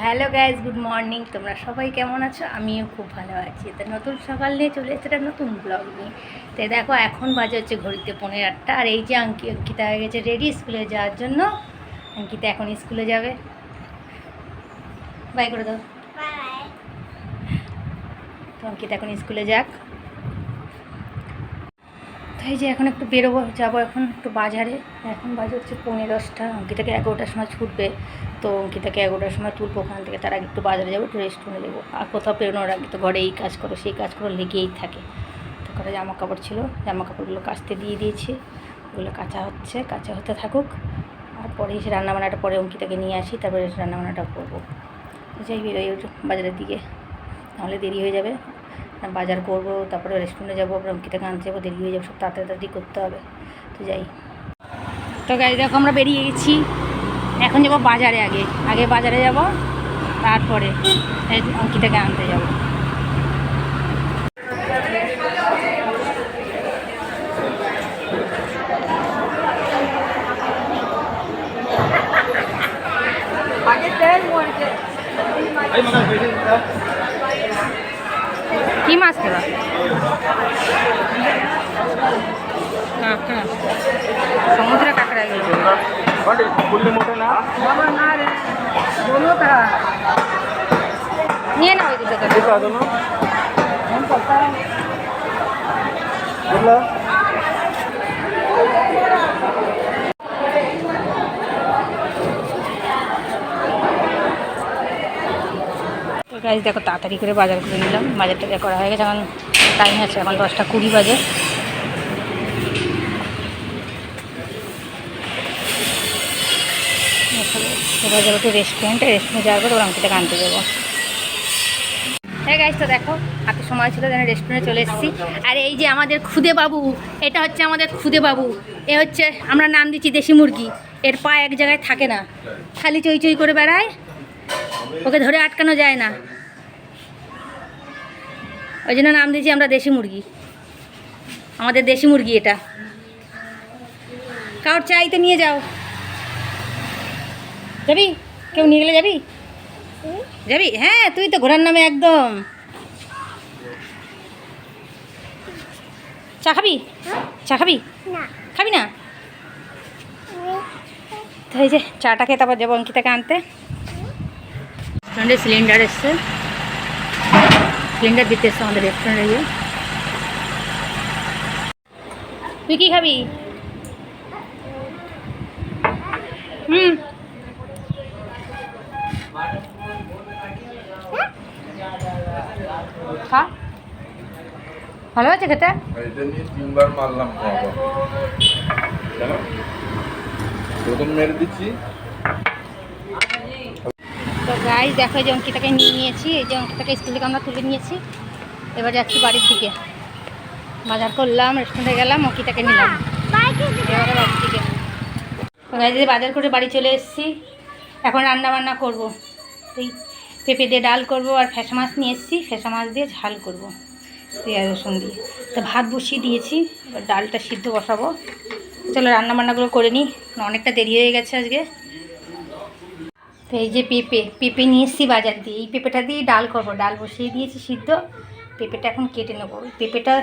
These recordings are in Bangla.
Hello guys, good morning. তোমরা সবাই কেমন আছো? আমিও খুব ভালো আছি। তো নতুন সকাল নিয়ে চলে এসেছে একটা নতুন ব্লগ নিয়ে। তো দেখো এখন বাজে হচ্ছে ঘড়িতে 8:15। আর এই যে অঙ্কিতা হয়ে গেছে রেডি স্কুলে যাওয়ার জন্য। অঙ্কিতা এখন স্কুলে যাবে। বাই করে দাও। তো অঙ্কিতা এখন স্কুলে যাক। তো এই যে এখন একটু বেরোবো, যাবো এখন একটু বাজারে। এখন বাজে হচ্ছে 10:15। অঙ্কিতাকে 11টার সময় ছুটবে। তো অঙ্কিতাকে 11টার সময় তুলবো ওখান থেকে। তার আগে একটু বাজারে যাবো, একটু রেস্টুরেন্টে যাবো। আর কোথাও বেরোনোর আগে তো ঘরে এই কাজ করো সেই কাজ করো লেগেই থাকে। তো ঘরে জামা কাপড় ছিল, জামা কাপড়গুলো কাচতে দিয়ে দিয়েছি। ওগুলো কাচা হচ্ছে, কাচা হতে থাকুক। আর পরে এসে রান্নাবান্নাটা পরে অঙ্কিতাকে নিয়ে আসি, তারপরে রান্নাবান্নাটা করবো। যাই বেরোই ওই বাজারের দিকে, নাহলে দেরি হয়ে যাবে। বাজার করবো, তারপরে রেস্টুরেন্টে যাবো, আবার অঙ্কিতাকে আনতে যাবো, দেরি হয়ে যাবে, সব তাড়াতাড়ি করতে হবে। তো যাই। তো গাড়ি দেখো আমরা বেরিয়ে গেছি। এখন যাবো বাজারে, আগে আগে বাজারে যাব, তারপরে অঙ্কিতাকে আনতে যাব। কি মাছ খেলা? সমুদ্রে কাঁকড়া নিয়ে না ওই দুটো গাছ। দেখো তাড়াতাড়ি করে বাজার করে নিলাম, বাজারটা করা হয়ে গেছে। এখন টাইম আছে, এখন 10:20 বাজে। এবার যাবো একটু রেস্টুরেন্টে যাওয়ার পর ওর অঙ্কিটাকে আনতে যাবো। হ্যাঁ গাইজ, তো দেখো হাতে সময় ছিল, যেন রেস্টুরেন্টে চলে এসেছি। আর এই যে আমাদের খুদে বাবু, এটা হচ্ছে আমাদের খুদে বাবু। এ হচ্ছে আমরা নাম দিচ্ছি দেশি মুরগি। এর পা এক জায়গায় থাকে না, খালি চই চই করে বেড়ায়, ওকে ধরে আটকানো যায় না। ওই জন্য নাম দিয়েছি আমরা দেশি মুরগি। আমাদের দেশি মুরগি এটা। কারোর চাইতে নিয়ে যাও। যাবি? কেউ নিয়ে গেলে যাবি? যাবি? হ্যাঁ, তুই তো ঘোড়ার নামে একদম। চা খাবি? চা খাবি? খাবি না? তো এই যে চাটা খেয়ে তারপর যাবো অঙ্কিতাকে আনতে। রেস্টুরেন্টে সিলিন্ডার এসছে, সিলিন্ডার দিতে এসছে আমাদের রেস্টুরেন্টে। তুই কি খাবি? খা, ভালো আছে খেতে। তিনবার মারলাম, প্রথম মেরে দিচ্ছি। তো গাইস দেখো, যে অঙ্কিতাকে নিয়ে নিয়েছি, এই যে অঙ্কিতাকে স্কুল থেকে আমরা তুলে নিয়েছি। এবার যাচ্ছি বাড়ির দিকে। বাজার করলাম, রেস্টুরেন্টে গেলাম, অঙ্কিতাকে নিলাম এবারে বাড়ির দিকে। তো গাইস বাজার করে বাড়ি চলে এসেছি। এখন রান্না বান্না করবো। এই পেঁপে দিয়ে ডাল করবো, আর ফ্যাসা মাছ নিয়ে এসেছি, ফ্যাসা মাছ দিয়ে ঝাল করবো পেঁয়াজ রসুন দিয়ে। তো ভাত বসিয়ে দিয়েছি, এবার ডালটা সিদ্ধ বসাবো। চলো রান্নাবান্নাগুলো করে নিই, অনেকটা দেরি হয়ে গেছে আজকে। তো এই যে পেঁপে নিয়ে এসেছি বাজার দিয়ে, এই পেঁপেটা দিয়ে ডাল করবো। ডাল বসিয়ে দিয়েছি সিদ্ধ, পেঁপেটা এখন কেটে নেবো। পেঁপেটা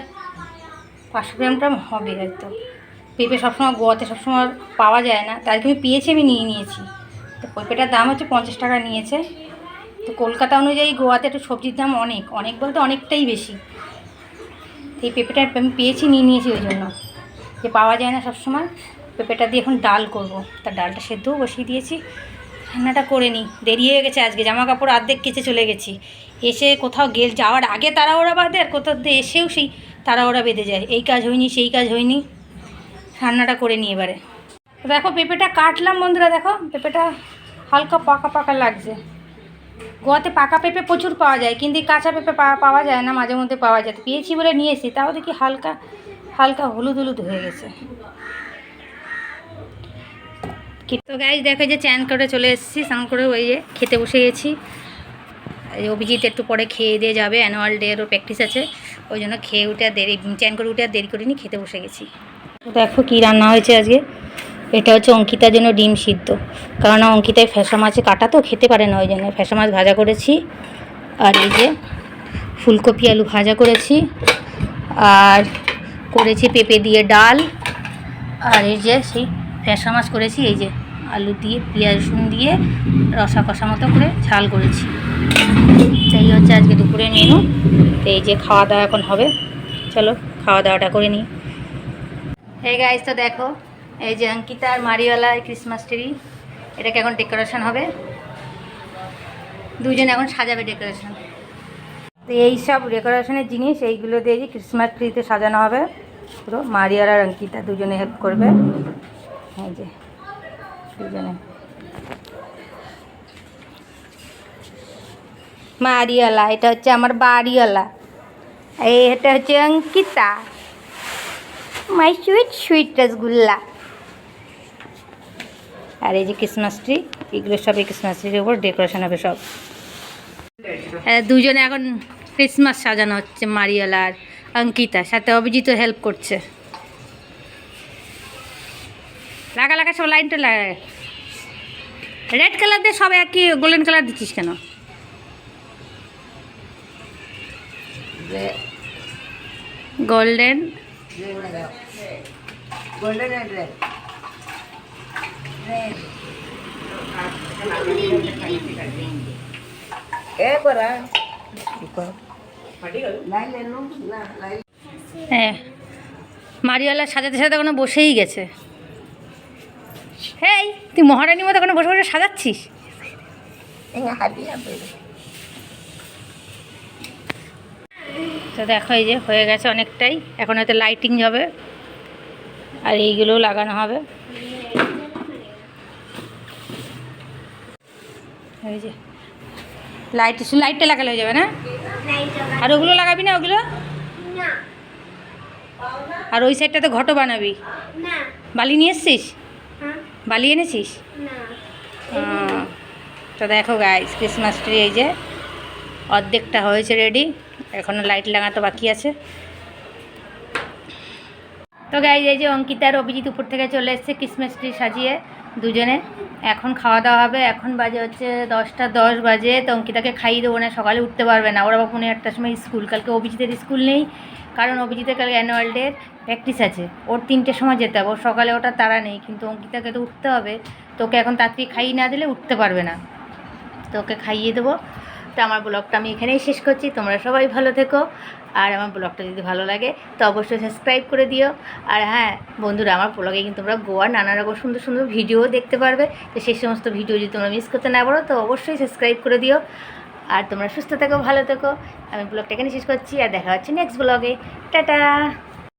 500 গ্রাম হবে হয়তো। পেঁপে সবসময় গোয়াতে সবসময় পাওয়া যায় না, তাই আমি পেয়েছি, আমি নিয়ে নিয়েছি। তো পেঁপেটার দাম হচ্ছে 50 টাকা নিয়েছে। তো কলকাতা অনুযায়ী গোয়াতে একটু সবজির দাম অনেক অনেক বলতে অনেকটাই বেশি। এই পেঁপেটা আমি পেয়েছি, নিয়ে নিয়েছি, ওই জন্য যে পাওয়া যায় না সবসময়। পেঁপেটা দিয়ে এখন ডাল করব। তার ডালটা সেদ্ধও বসিয়ে দিয়েছি, রান্নাটা করে নিই। দেরি হয়ে গেছে আজকে, জামা কাপড় অর্ধেক কেচে চলে গেছি। এসে কোথাও যাওয়ার আগে তাড়াহুড়া বাঁধে, আর কোথাও এসেও সেই তাড়াহুড়া বেঁধে যায়, এই কাজ হয়নি সেই কাজ হয়নি। রান্নাটা করে নিই এবারে। দেখো পেঁপেটা কাটলাম বন্ধুরা, দেখো পেঁপেটা হালকা পাকা পাকা লাগছে। গোয়াতে পাকা পেঁপে প্রচুর পাওয়া যায়, কিন্তু কাঁচা পেঁপে পাওয়া যায় না, মাঝে মধ্যে পাওয়া যায়। পেয়েছি বলে নিয়ে এসেছি, তাও দেখি হালকা হালকা হলুদ হলুদ হয়ে গেছে। তো গাইস দেখো, যে চ্যান করে চলে এসেছি, স্নান করে ওই যে খেতে বসে গেছি। এই অভিজিৎ একটু পরে খেয়ে দিয়ে যাবে, অ্যানুয়াল ডেরও প্র্যাকটিস আছে, ওই জন্য খেয়ে উঠে আর দেরি, চ্যান করে উঠে আর দেরি করিনি, খেতে বসে গেছি। দেখো কি রান্না হয়েছে আজকে। এটা হচ্ছে অঙ্কিতার জন্য ডিম সিদ্ধ, কারণ অঙ্কিতায় ফ্যাসা মাছে কাটা তো খেতে পারে না, ওই জন্য ফ্যাসা মাছ ভাজা করেছি। আর এই যে ফুলকপি আলু ভাজা করেছি, আর করেছি পেঁপে দিয়ে ডাল, আর এই যে সেই ফ্যাসা মাছ করেছি, এই যে আলু দিয়ে পেঁয়াজ রসুন দিয়ে রসা কষা মতো করে ঝাল করেছি। এই হচ্ছে আজকে দুপুরে মেনু। তো এই যে খাওয়া দাওয়া এখন হবে, চলো খাওয়া দাওয়াটা করে নিই। এই গাইস তো দেখো, এই যে অঙ্কিতা আর মারিওয়ালা ক্রিসমাস ট্রি, এটাকে এখন ডেকোরেশন হবে, দুজনে এখন সাজাবে ডেকোরেশন। তো এই সব ডেকোরেশনের জিনিস এইগুলো দিয়ে যে ক্রিসমাস ট্রিতে সাজানো হবে পুরো। মারিয়ালা আর অঙ্কিতা দুজনে হেল্প করবে, এই যে দুজনে। মারিয়ালা, এটা হচ্ছে আমার বাড়িওয়ালা, এটা হচ্ছে Ankita, my sweet sweet rasgulla. আর এই যে ক্রিসমাস ট্রি, এগুলো সব এই ক্রিসমাস ট্রির উপর ডেকোরেশন হবে সব। দুজনে এখন ক্রিসমাস সাজানো হচ্ছে, মারিয়ালা আর অঙ্কিতা, সাথে অভিজিৎ হেল্প করছে। লাগা লাগা সব লাইনটা লাগা। রেড কালার দিয়ে সব একই গোল্ডেন কালার দিচ্ছিস কেন? গোল্ডেন গোল্ডেন রেড রেড হ্যাঁ, মারিওয়ালা সাজাতে সাজাতে কোনো বসেই গেছে। হ্যাঁ, তুই মহারানীর মতো কোনো বসে বসে সাজাচ্ছিস। তো দেখো এই যে হয়ে গেছে অনেকটাই, এখন হয়তো লাইটিং হবে আর এইগুলোও লাগানো হবে। এই যে লাইটটা লাগালে হয়ে যাবে না? আর ওগুলো লাগাবি না? ওগুলো আর ওই সাইডটাতে ঘটো বানাবি। বালি নিয়ে এসছিস? বালি এনেছিস? তো দেখো গাইস, ক্রিসমাস ট্রি এই যে অর্ধেকটা হয়েছে রেডি, এখনও লাইট লাগাতে বাকি আছে। তো গাইস এই যে অঙ্কিতা আর অভিজিৎ উপর থেকে চলে এসছে ক্রিসমাস ট্রি সাজিয়ে দুজনে। এখন খাওয়া দাওয়া হবে, এখন বাজে হচ্ছে 10:10 বাজে। তো অঙ্কিতাকে খাইয়ে দেবো না, সকালে উঠতে পারবে না, ওরা 1:30টার সময় স্কুল। কালকে অভিজিতের স্কুল নেই, কারণ অভিজিতের কালকে অ্যানুয়াল ডের প্র্যাকটিস আছে, ওর 3টের সময় যেতে হবে, ওর সকালে ওটা তাড়া নেই। কিন্তু অঙ্কিতাকে তো উঠতে হবে, তোকে এখন তাড়াতাড়ি খাইয়ে না দিলে উঠতে পারবে না, তো ওকে খাইয়ে দেবো। তো আমার ব্লগটা আমি এখানেই শেষ করছি, তোমরা সবাই ভালো থেকো। আর আমার ব্লগটা যদি ভালো লাগে তো অবশ্যই সাবস্ক্রাইব করে দিও। আর হ্যাঁ বন্ধুরা, আমার ব্লগে কিন্তু তোমরা গোয়ার নানা রকম সুন্দর সুন্দর ভিডিও দেখতে পারবে। তো সেই সমস্ত ভিডিও যদি তোমরা মিস করতে না পারো তো অবশ্যই সাবস্ক্রাইব করে দিও। আর তোমরা সুস্থ থেকো, ভালো থেকো। আমি ব্লগটা এখানে শেষ করছি, আর দেখা হচ্ছে নেক্সট ব্লগে। টাটা।